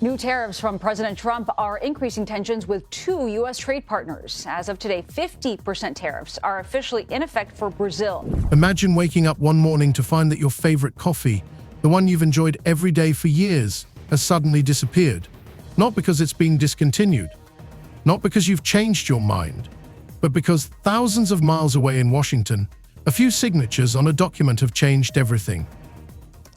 New tariffs from President Trump are increasing tensions with two U.S. trade partners. As of today, 50% tariffs are officially in effect for Brazil. Imagine waking up one morning to find that your favorite coffee, the one you've enjoyed every day for years, has suddenly disappeared. Not because it's being discontinued, not because you've changed your mind, but because thousands of miles away in Washington, a few signatures on a document have changed everything.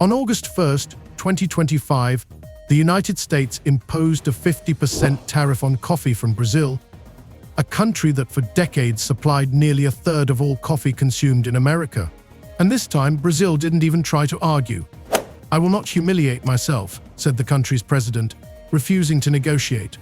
On August 1st, 2025, the United States imposed a 50% tariff on coffee from Brazil, a country that for decades supplied nearly a third of all coffee consumed in America. And this time, Brazil didn't even try to argue. "I will not humiliate myself," said the country's president, refusing to negotiate.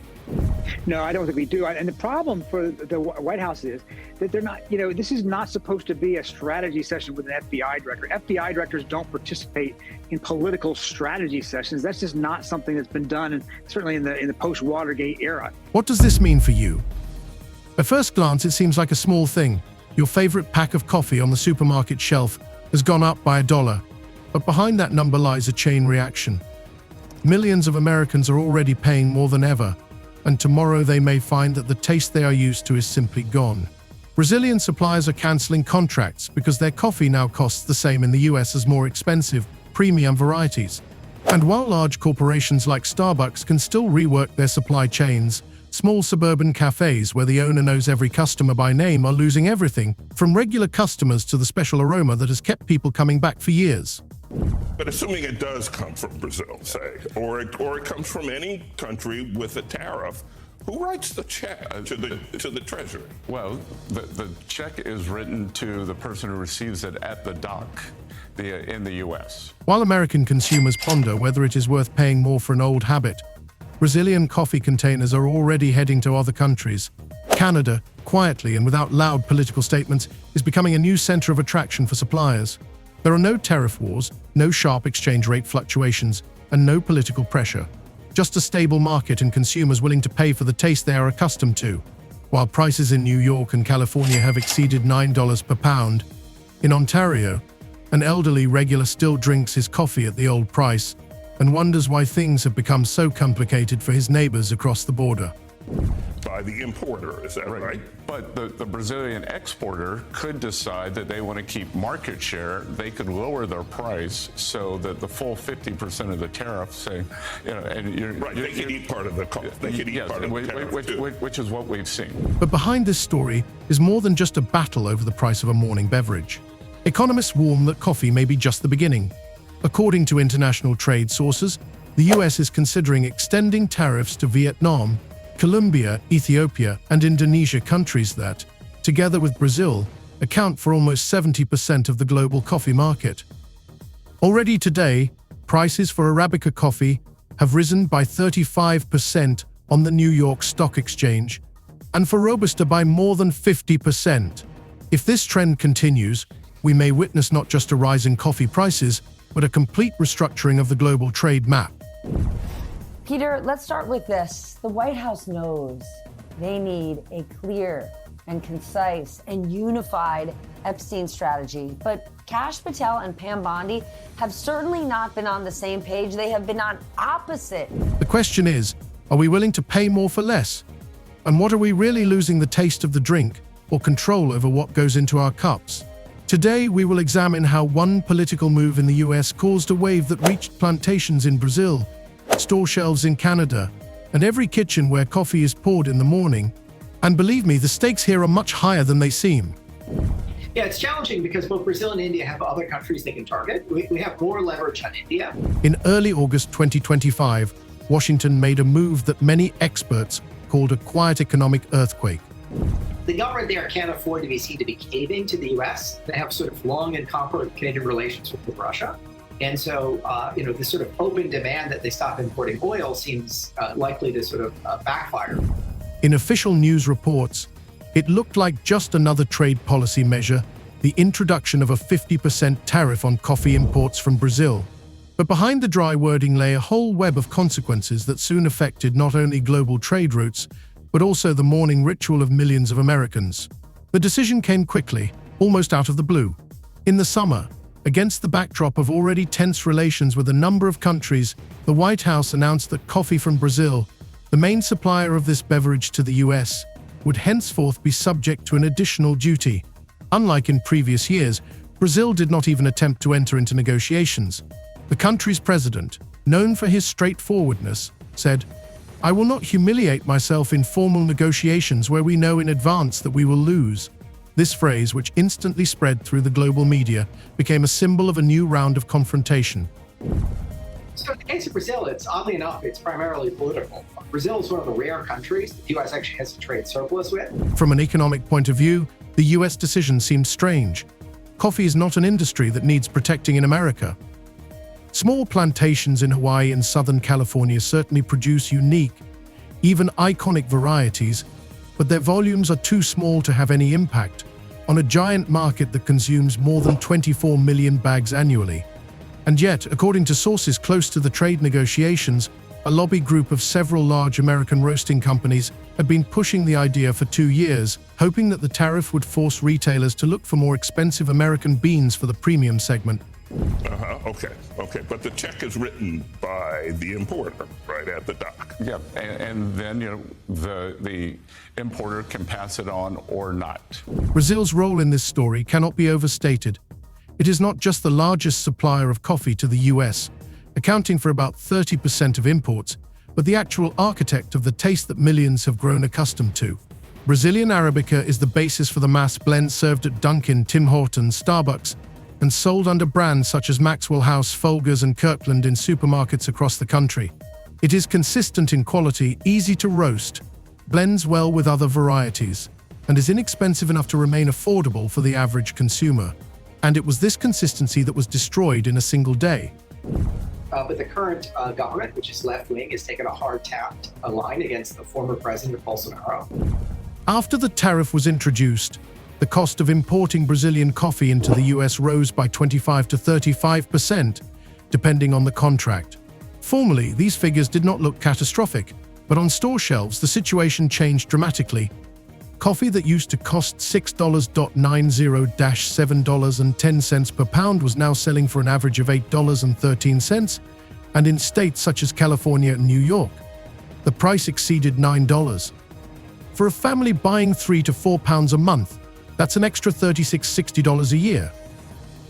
No, I don't think we do. And the problem for the White House is that they're not, this is not supposed to be a strategy session with an FBI director. FBI directors don't participate in political strategy sessions. That's just not something that's been done, and certainly in the post-Watergate era. What does this mean for you? At first glance, it seems like a small thing. Your favorite pack of coffee on the supermarket shelf has gone up by $1. But behind that number lies a chain reaction. Millions of Americans are already paying more than ever, and tomorrow they may find that the taste they are used to is simply gone. Brazilian suppliers are canceling contracts because their coffee now costs the same in the US as more expensive, premium varieties. And while large corporations like Starbucks can still rework their supply chains, small suburban cafes where the owner knows every customer by name are losing everything, from regular customers to the special aroma that has kept people coming back for years. But assuming it does come from Brazil, say, or it comes from any country with a tariff, who writes the check to the Treasury? Well, the check is written to the person who receives it at the dock in the U.S. While American consumers ponder whether it is worth paying more for an old habit, Brazilian coffee containers are already heading to other countries. Canada, quietly and without loud political statements, is becoming a new center of attraction for suppliers. There are no tariff wars, no sharp exchange rate fluctuations, and no political pressure. Just a stable market and consumers willing to pay for the taste they are accustomed to. While prices in New York and California have exceeded $9 per pound, in Ontario, an elderly regular still drinks his coffee at the old price and wonders why things have become so complicated for his neighbors across the border. By the importer, is that right? But the Brazilian exporter could decide that they want to keep market share. They could lower their price so that the full 50% of the tariff, say, they could eat part of the cost. They could eat part of the tariff, which is what we've seen. But behind this story is more than just a battle over the price of a morning beverage. Economists warn that coffee may be just the beginning. According to international trade sources, the US is considering extending tariffs to Vietnam, Colombia, Ethiopia, and Indonesia, countries that, together with Brazil, account for almost 70% of the global coffee market. Already today, prices for Arabica coffee have risen by 35% on the New York Stock Exchange, and for Robusta by more than 50%. If this trend continues, we may witness not just a rise in coffee prices, but a complete restructuring of the global trade map. Peter, let's start with this. The White House knows they need a clear and concise and unified Epstein strategy. But Kash Patel and Pam Bondi have certainly not been on the same page. They have been on opposite. The question is, are we willing to pay more for less? And what are we really losing, the taste of the drink or control over what goes into our cups? Today, we will examine how one political move in the US caused a wave that reached plantations in Brazil, store shelves in Canada, and every kitchen where coffee is poured in the morning. And believe me, the stakes here are much higher than they seem. Yeah, it's challenging because both Brazil and India have other countries they can target. We have more leverage on India. In early August 2025, Washington made a move that many experts called a quiet economic earthquake. The government there can't afford to be seen to be caving to the U.S. They have sort of long and complicated relations with Russia. And so, this sort of open demand that they stop importing oil seems likely to sort of backfire. In official news reports, it looked like just another trade policy measure, the introduction of a 50% tariff on coffee imports from Brazil. But behind the dry wording lay a whole web of consequences that soon affected not only global trade routes, but also the morning ritual of millions of Americans. The decision came quickly, almost out of the blue. In the summer, Against the backdrop of already tense relations with a number of countries, the White House announced that coffee from Brazil, the main supplier of this beverage to the US, would henceforth be subject to an additional duty. Unlike in previous years, Brazil did not even attempt to enter into negotiations. The country's president, known for his straightforwardness, said, "I will not humiliate myself in formal negotiations where we know in advance that we will lose." This phrase, which instantly spread through the global media, became a symbol of a new round of confrontation. So in the case of Brazil, it's oddly enough, it's primarily political. Brazil is one of the rare countries the U.S. actually has a trade surplus with. From an economic point of view, the U.S. decision seemed strange. Coffee is not an industry that needs protecting in America. Small plantations in Hawaii and Southern California certainly produce unique, even iconic varieties, but their volumes are too small to have any impact on a giant market that consumes more than 24 million bags annually. And yet, according to sources close to the trade negotiations, a lobby group of several large American roasting companies had been pushing the idea for 2 years, hoping that the tariff would force retailers to look for more expensive American beans for the premium segment. Okay. But the check is written by the importer, right at the dock. Yeah, and then the importer can pass it on or not. Brazil's role in this story cannot be overstated. It is not just the largest supplier of coffee to the US, accounting for about 30% of imports, but the actual architect of the taste that millions have grown accustomed to. Brazilian Arabica is the basis for the mass blends served at Dunkin', Tim Hortons, Starbucks, and sold under brands such as Maxwell House, Folgers, and Kirkland in supermarkets across the country. It is consistent in quality, easy to roast, blends well with other varieties, and is inexpensive enough to remain affordable for the average consumer. And it was this consistency that was destroyed in a single day. But the current government, which is left-wing, has taken a hard line against the former president, Bolsonaro. After the tariff was introduced, the cost of importing Brazilian coffee into the US rose by 25 to 35%, depending on the contract. Formally, these figures did not look catastrophic, but on store shelves, the situation changed dramatically. Coffee that used to cost $6.90-$7.10 per pound was now selling for an average of $8.13, and in states such as California and New York, the price exceeded $9. For a family buying 3 to 4 pounds a month, that's an extra $36–60 a year.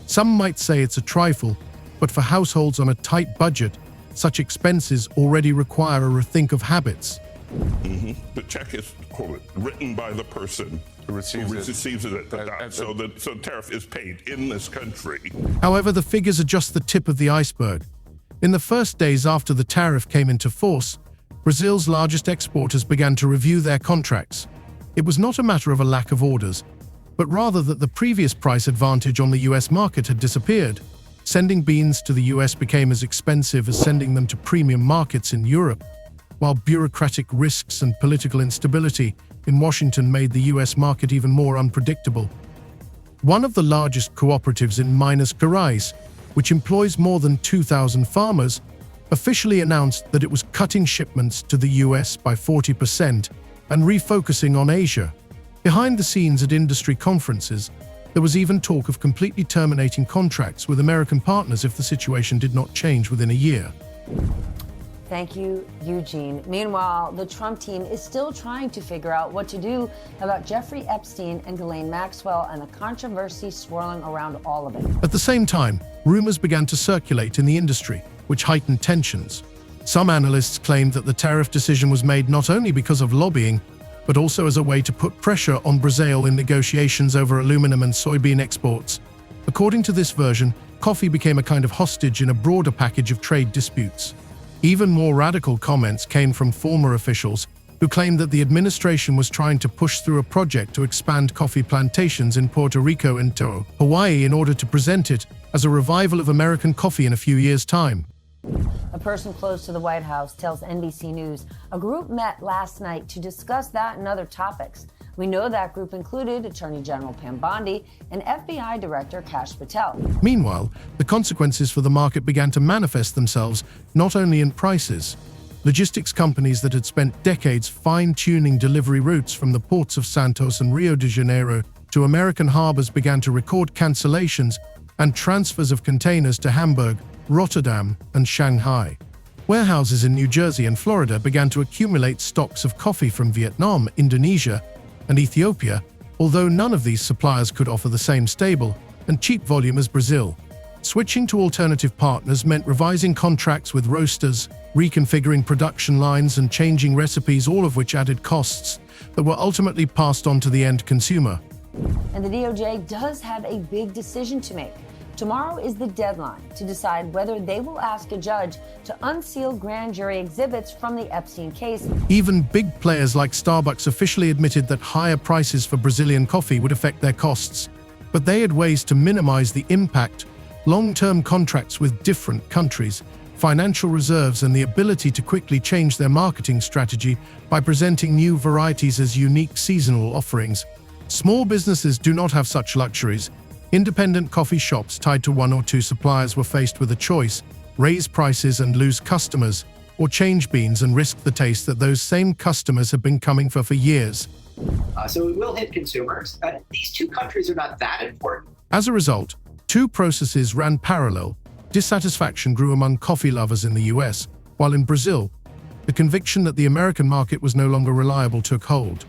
Some might say it's a trifle, but for households on a tight budget, such expenses already require a rethink of habits. The check is written by the person who receives it at the dock, so the tariff is paid in this country. However, the figures are just the tip of the iceberg. In the first days after the tariff came into force, Brazil's largest exporters began to review their contracts. It was not a matter of a lack of orders, but rather that the previous price advantage on the US market had disappeared. Sending beans to the US became as expensive as sending them to premium markets in Europe, while bureaucratic risks and political instability in Washington made the US market even more unpredictable. One of the largest cooperatives in Minas Gerais, which employs more than 2,000 farmers, officially announced that it was cutting shipments to the US by 40% and refocusing on Asia. Behind the scenes at industry conferences, there was even talk of completely terminating contracts with American partners if the situation did not change within a year. Thank you, Eugene. Meanwhile, the Trump team is still trying to figure out what to do about Jeffrey Epstein and Ghislaine Maxwell and the controversy swirling around all of it. At the same time, rumors began to circulate in the industry, which heightened tensions. Some analysts claimed that the tariff decision was made not only because of lobbying, but also as a way to put pressure on Brazil in negotiations over aluminum and soybean exports. According to this version, coffee became a kind of hostage in a broader package of trade disputes. Even more radical comments came from former officials who claimed that the administration was trying to push through a project to expand coffee plantations in Puerto Rico and Hawaii in order to present it as a revival of American coffee in a few years' time. A person close to the White House tells NBC News a group met last night to discuss that and other topics. We know that group included Attorney General Pam Bondi and FBI Director Kash Patel. Meanwhile, the consequences for the market began to manifest themselves not only in prices. Logistics companies that had spent decades fine-tuning delivery routes from the ports of Santos and Rio de Janeiro to American harbors began to record cancellations and transfers of containers to Hamburg, Rotterdam, and Shanghai. Warehouses in New Jersey and Florida began to accumulate stocks of coffee from Vietnam, Indonesia, and Ethiopia, although none of these suppliers could offer the same stable and cheap volume as Brazil. Switching to alternative partners meant revising contracts with roasters, reconfiguring production lines, and changing recipes, all of which added costs that were ultimately passed on to the end consumer. And the DOJ does have a big decision to make. Tomorrow is the deadline to decide whether they will ask a judge to unseal grand jury exhibits from the Epstein case. Even big players like Starbucks officially admitted that higher prices for Brazilian coffee would affect their costs, but they had ways to minimize the impact: long-term contracts with different countries, financial reserves, and the ability to quickly change their marketing strategy by presenting new varieties as unique seasonal offerings. Small businesses do not have such luxuries. Independent coffee shops tied to one or two suppliers were faced with a choice: raise prices and lose customers, or change beans and risk the taste that those same customers have been coming for years. So it will hit consumers. These two countries are not that important. As a result, two processes ran parallel. Dissatisfaction grew among coffee lovers in the US, while in Brazil, the conviction that the American market was no longer reliable took hold.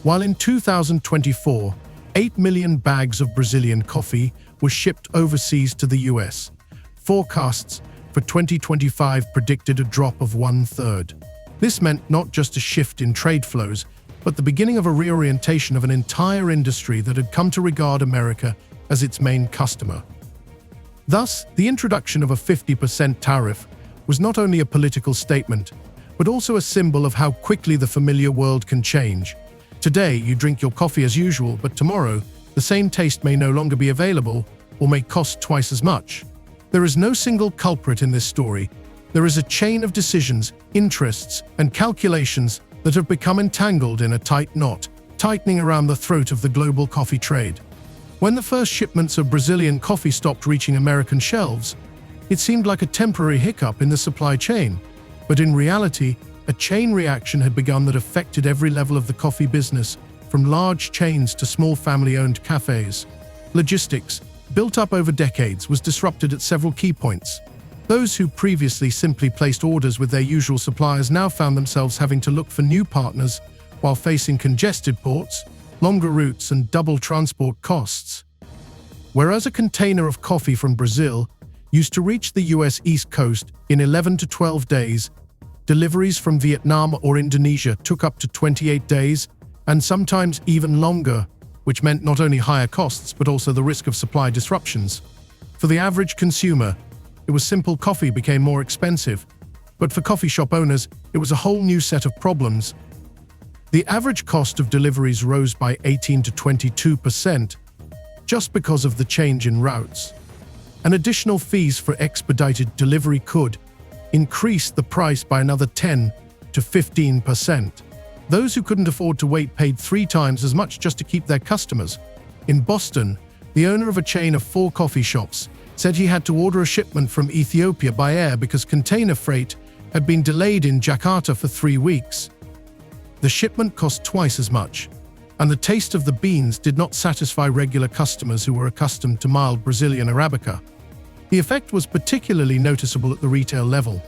While in 2024, 8 million bags of Brazilian coffee were shipped overseas to the US, forecasts for 2025 predicted a drop of 1/3. This meant not just a shift in trade flows, but the beginning of a reorientation of an entire industry that had come to regard America as its main customer. Thus, the introduction of a 50% tariff was not only a political statement, but also a symbol of how quickly the familiar world can change. Today, you drink your coffee as usual, but tomorrow, the same taste may no longer be available or may cost twice as much. There is no single culprit in this story. There is a chain of decisions, interests, and calculations that have become entangled in a tight knot, tightening around the throat of the global coffee trade. When the first shipments of Brazilian coffee stopped reaching American shelves, it seemed like a temporary hiccup in the supply chain. But in reality, a chain reaction had begun that affected every level of the coffee business, from large chains to small family-owned cafes. Logistics, built up over decades, was disrupted at several key points. Those who previously simply placed orders with their usual suppliers now found themselves having to look for new partners while facing congested ports, longer routes, and double transport costs. Whereas a container of coffee from Brazil used to reach the US East Coast in 11 to 12 days, deliveries from Vietnam or Indonesia took up to 28 days, and sometimes even longer, which meant not only higher costs but also the risk of supply disruptions. For the average consumer, it was simple: coffee became more expensive. But for coffee shop owners, it was a whole new set of problems. The average cost of deliveries rose by 18 to 22% just because of the change in routes. And additional fees for expedited delivery could increase the price by another 10 to 15%. Those who couldn't afford to wait paid 3 times as much just to keep their customers. In Boston, the owner of a chain of 4 coffee shops said he had to order a shipment from Ethiopia by air because container freight had been delayed in Jakarta for 3 weeks. The shipment cost twice as much, and the taste of the beans did not satisfy regular customers who were accustomed to mild Brazilian Arabica. The effect was particularly noticeable at the retail level.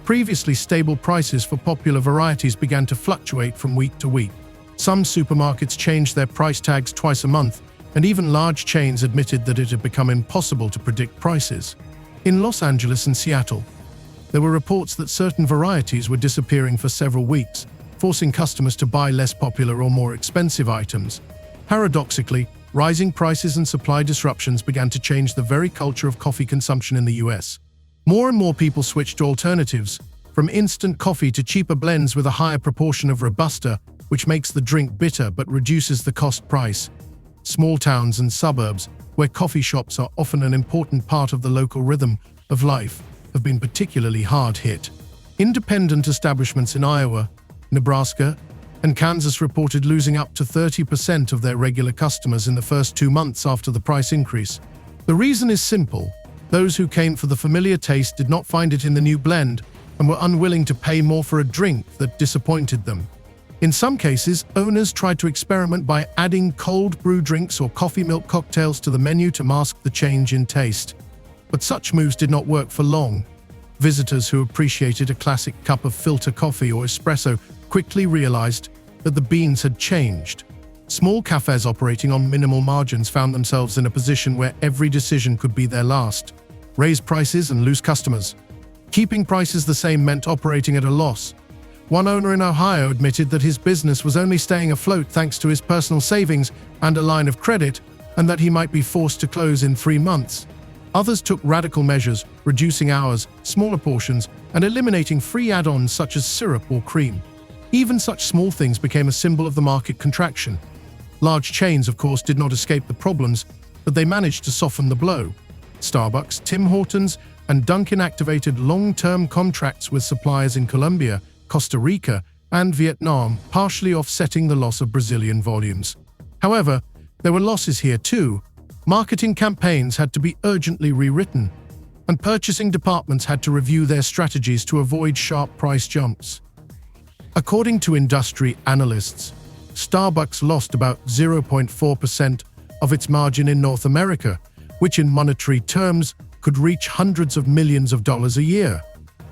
Previously stable prices for popular varieties began to fluctuate from week to week. Some supermarkets changed their price tags twice a month, and even large chains admitted that it had become impossible to predict prices. In Los Angeles and Seattle, there were reports that certain varieties were disappearing for several weeks, forcing customers to buy less popular or more expensive items. Paradoxically, rising prices and supply disruptions began to change the very culture of coffee consumption in the US. More and more people switched to alternatives, from instant coffee to cheaper blends with a higher proportion of Robusta, which makes the drink bitter but reduces the cost price. Small towns and suburbs, where coffee shops are often an important part of the local rhythm of life, have been particularly hard hit. Independent establishments in Iowa, Nebraska, and Kansas reported losing up to 30% of their regular customers in the first 2 months after the price increase. The reason is simple: those who came for the familiar taste did not find it in the new blend and were unwilling to pay more for a drink that disappointed them. In some cases, owners tried to experiment by adding cold brew drinks or coffee milk cocktails to the menu to mask the change in taste. But such moves did not work for long. Visitors who appreciated a classic cup of filter coffee or espresso quickly realized that the beans had changed. Small cafes operating on minimal margins found themselves in a position where every decision could be their last. Raise prices and lose customers. Keeping prices the same meant operating at a loss. One owner in Ohio admitted that his business was only staying afloat thanks to his personal savings and a line of credit, and that he might be forced to close in 3 months. Others took radical measures, reducing hours, smaller portions, and eliminating free add-ons such as syrup or cream. Even such small things became a symbol of the market contraction. Large chains, of course, did not escape the problems, but they managed to soften the blow. Starbucks, Tim Hortons, and Dunkin' activated long-term contracts with suppliers in Colombia, Costa Rica, and Vietnam, partially offsetting the loss of Brazilian volumes. However, there were losses here too. Marketing campaigns had to be urgently rewritten, and purchasing departments had to review their strategies to avoid sharp price jumps. According to industry analysts, Starbucks lost about 0.4% of its margin in North America, which in monetary terms could reach hundreds of millions of dollars a year.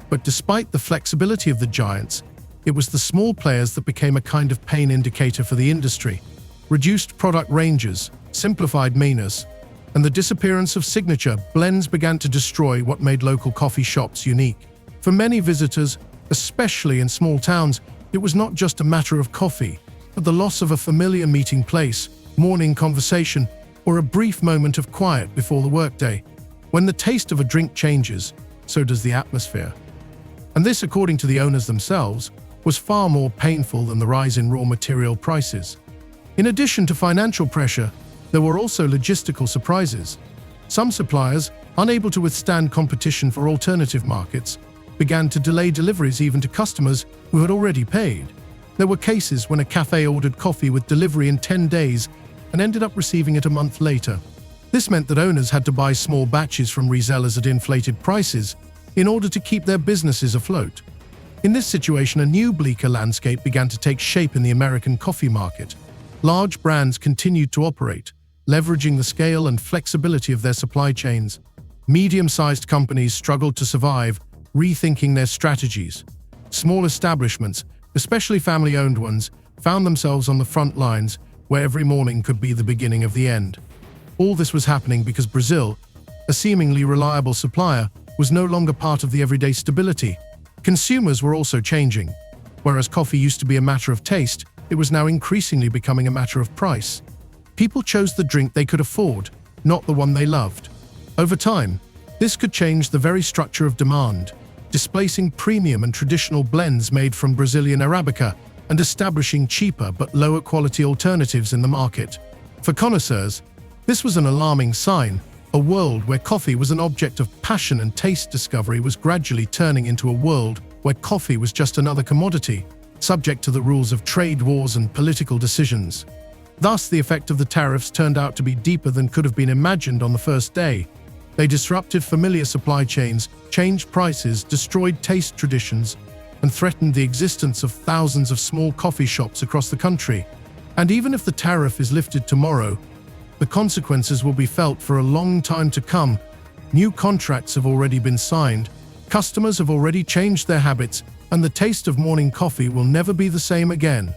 But despite the flexibility of the giants, it was the small players that became a kind of pain indicator for the industry. Reduced product ranges, simplified menus, and the disappearance of signature blends began to destroy what made local coffee shops unique. For many visitors, especially in small towns, it was not just a matter of coffee, but the loss of a familiar meeting place, morning conversation, or a brief moment of quiet before the workday. When the taste of a drink changes, so does the atmosphere. And this, according to the owners themselves, was far more painful than the rise in raw material prices. In addition to financial pressure, there were also logistical surprises. Some suppliers, unable to withstand competition for alternative markets, began to delay deliveries even to customers who had already paid. There were cases when a cafe ordered coffee with delivery in 10 days and ended up receiving it a month later. This meant that owners had to buy small batches from resellers at inflated prices in order to keep their businesses afloat. In this situation, a new bleaker landscape began to take shape in the American coffee market. Large brands continued to operate, leveraging the scale and flexibility of their supply chains. Medium-sized companies struggled to survive, rethinking their strategies. Small establishments, especially family-owned ones, found themselves on the front lines, where every morning could be the beginning of the end. All this was happening because Brazil, a seemingly reliable supplier, was no longer part of the everyday stability. Consumers were also changing. Whereas coffee used to be a matter of taste, it was now increasingly becoming a matter of price. People chose the drink they could afford, not the one they loved. Over time, this could change the very structure of demand, displacing premium and traditional blends made from Brazilian Arabica and establishing cheaper but lower quality alternatives in the market. For connoisseurs, this was an alarming sign. A world where coffee was an object of passion and taste discovery was gradually turning into a world where coffee was just another commodity, subject to the rules of trade wars and political decisions. Thus, the effect of the tariffs turned out to be deeper than could have been imagined on the first day. They disrupted familiar supply chains, changed prices, destroyed taste traditions, and threatened the existence of thousands of small coffee shops across the country. And even if the tariff is lifted tomorrow, the consequences will be felt for a long time to come. New contracts have already been signed, customers have already changed their habits, and the taste of morning coffee will never be the same again.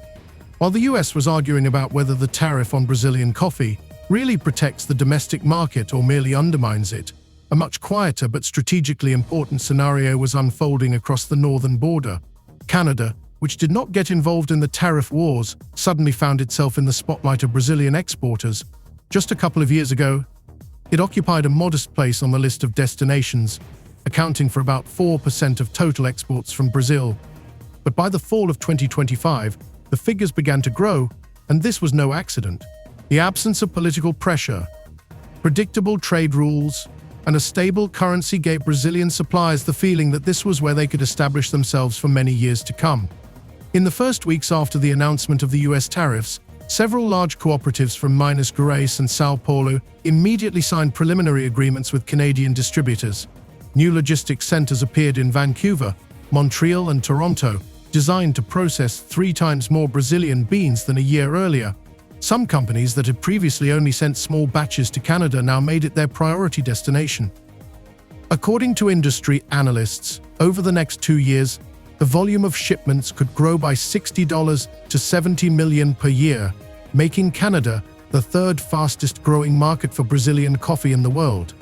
While the US was arguing about whether the tariff on Brazilian coffee really protects the domestic market or merely undermines it, a much quieter but strategically important scenario was unfolding across the northern border. Canada, which did not get involved in the tariff wars, suddenly found itself in the spotlight of Brazilian exporters. Just a couple of years ago, it occupied a modest place on the list of destinations, accounting for about 4% of total exports from Brazil. But by the fall of 2025, the figures began to grow, and this was no accident. The absence of political pressure, predictable trade rules, and a stable currency gave Brazilian suppliers the feeling that this was where they could establish themselves for many years to come. In the first weeks after the announcement of the US tariffs, several large cooperatives from Minas Gerais and São Paulo immediately signed preliminary agreements with Canadian distributors. New logistics centers appeared in Vancouver, Montreal, and Toronto, designed to process 3 times more Brazilian beans than a year earlier. Some companies that had previously only sent small batches to Canada now made it their priority destination. According to industry analysts, over the next 2 years, the volume of shipments could grow by $60 to $70 million per year, making Canada the third fastest growing market for Brazilian coffee in the world.